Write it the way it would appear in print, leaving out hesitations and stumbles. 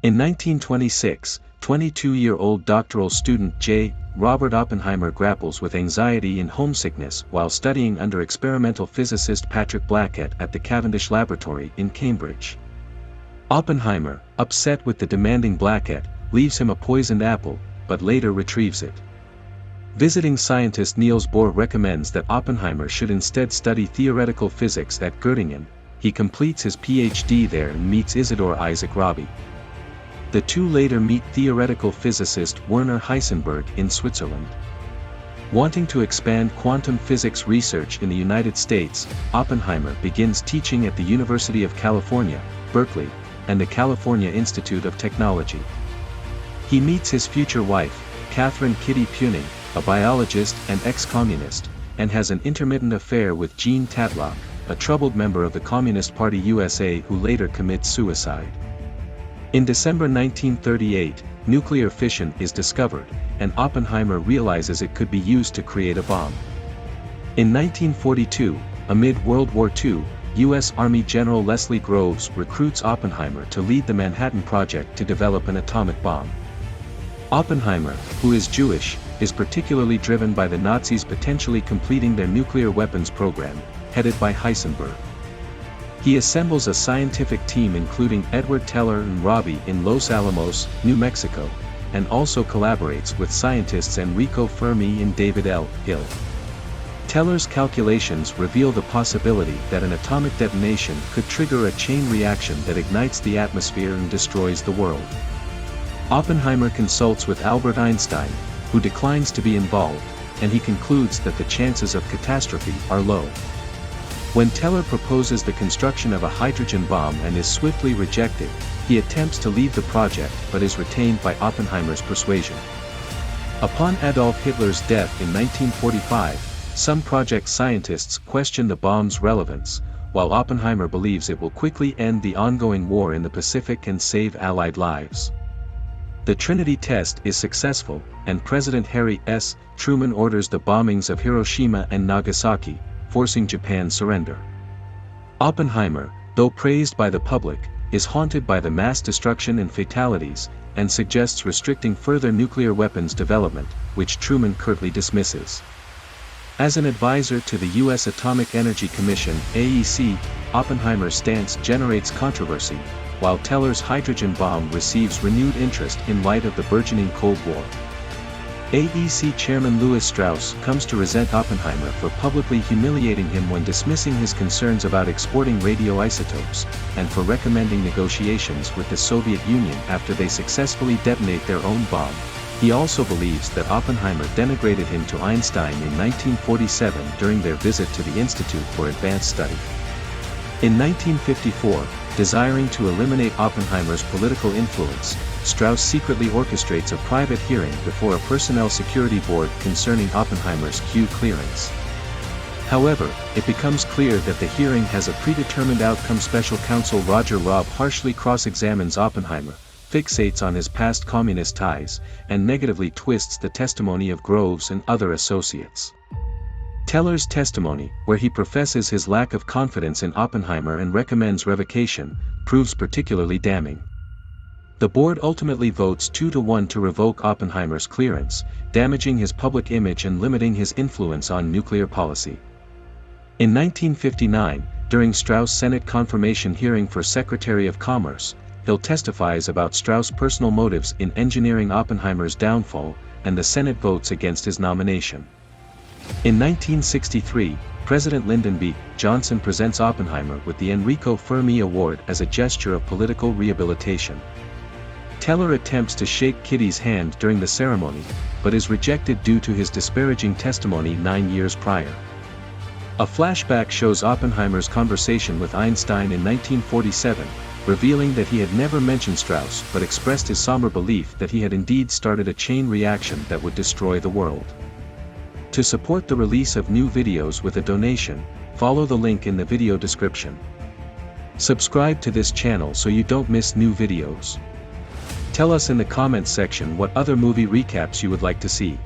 In 1926, 22-year-old doctoral student J. Robert Oppenheimer grapples with anxiety and homesickness while studying under experimental physicist Patrick Blackett at the Cavendish Laboratory in Cambridge. Oppenheimer, upset with the demanding Blackett, leaves him a poisoned apple, but later retrieves it. Visiting scientist Niels Bohr recommends that Oppenheimer should instead study theoretical physics at Göttingen. He completes his PhD there and meets Isidor Isaac Rabi. The two later meet theoretical physicist Werner Heisenberg in Switzerland. Wanting to expand quantum physics research in the United States, Oppenheimer begins teaching at the University of California, Berkeley, and the California Institute of Technology. He meets his future wife, Catherine Kitty Puning, a biologist and ex-communist, and has an intermittent affair with Jean Tatlock, a troubled member of the Communist Party USA who later commits suicide. In December 1938, nuclear fission is discovered, and Oppenheimer realizes it could be used to create a bomb. In 1942, amid World War II, U.S. Army General Leslie Groves recruits Oppenheimer to lead the Manhattan Project to develop an atomic bomb. Oppenheimer, who is Jewish, is particularly driven by the Nazis potentially completing their nuclear weapons program, headed by Heisenberg. He assembles a scientific team including Edward Teller and Rabi in Los Alamos, New Mexico, and also collaborates with scientists Enrico Fermi and David L. Hill. Teller's calculations reveal the possibility that an atomic detonation could trigger a chain reaction that ignites the atmosphere and destroys the world. Oppenheimer consults with Albert Einstein, who declines to be involved, and he concludes that the chances of catastrophe are low. When Teller proposes the construction of a hydrogen bomb and is swiftly rejected, he attempts to leave the project but is retained by Oppenheimer's persuasion. Upon Adolf Hitler's death in 1945, some project scientists question the bomb's relevance, while Oppenheimer believes it will quickly end the ongoing war in the Pacific and save Allied lives. The Trinity test is successful, and President Harry S. Truman orders the bombings of Hiroshima and Nagasaki, forcing Japan's surrender. Oppenheimer, though praised by the public, is haunted by the mass destruction and fatalities, and suggests restricting further nuclear weapons development, which Truman curtly dismisses. As an advisor to the U.S. Atomic Energy Commission (AEC), Oppenheimer's stance generates controversy, while Teller's hydrogen bomb receives renewed interest in light of the burgeoning Cold War. AEC Chairman Lewis Strauss comes to resent Oppenheimer for publicly humiliating him when dismissing his concerns about exporting radioisotopes, and for recommending negotiations with the Soviet Union after they successfully detonate their own bomb. He also believes that Oppenheimer denigrated him to Einstein in 1947 during their visit to the Institute for Advanced Study. In 1954, desiring to eliminate Oppenheimer's political influence, Strauss secretly orchestrates a private hearing before a personnel security board concerning Oppenheimer's Q clearance. However, it becomes clear that the hearing has a predetermined outcome. Special counsel Roger Robb harshly cross-examines Oppenheimer, fixates on his past communist ties, and negatively twists the testimony of Groves and other associates. Teller's testimony, where he professes his lack of confidence in Oppenheimer and recommends revocation, proves particularly damning. The board ultimately votes 2-1 to revoke Oppenheimer's clearance, damaging his public image and limiting his influence on nuclear policy. In 1959, during Strauss' Senate confirmation hearing for Secretary of Commerce, Hill testifies about Strauss' personal motives in engineering Oppenheimer's downfall, and the Senate votes against his nomination. In 1963, President Lyndon B. Johnson presents Oppenheimer with the Enrico Fermi Award as a gesture of political rehabilitation. Teller attempts to shake Kitty's hand during the ceremony, but is rejected due to his disparaging testimony 9 years prior. A flashback shows Oppenheimer's conversation with Einstein in 1947, revealing that he had never mentioned Strauss but expressed his somber belief that he had indeed started a chain reaction that would destroy the world. To support the release of new videos with a donation, follow the link in the video description. Subscribe to this channel so you don't miss new videos. Tell us in the comments section what other movie recaps you would like to see.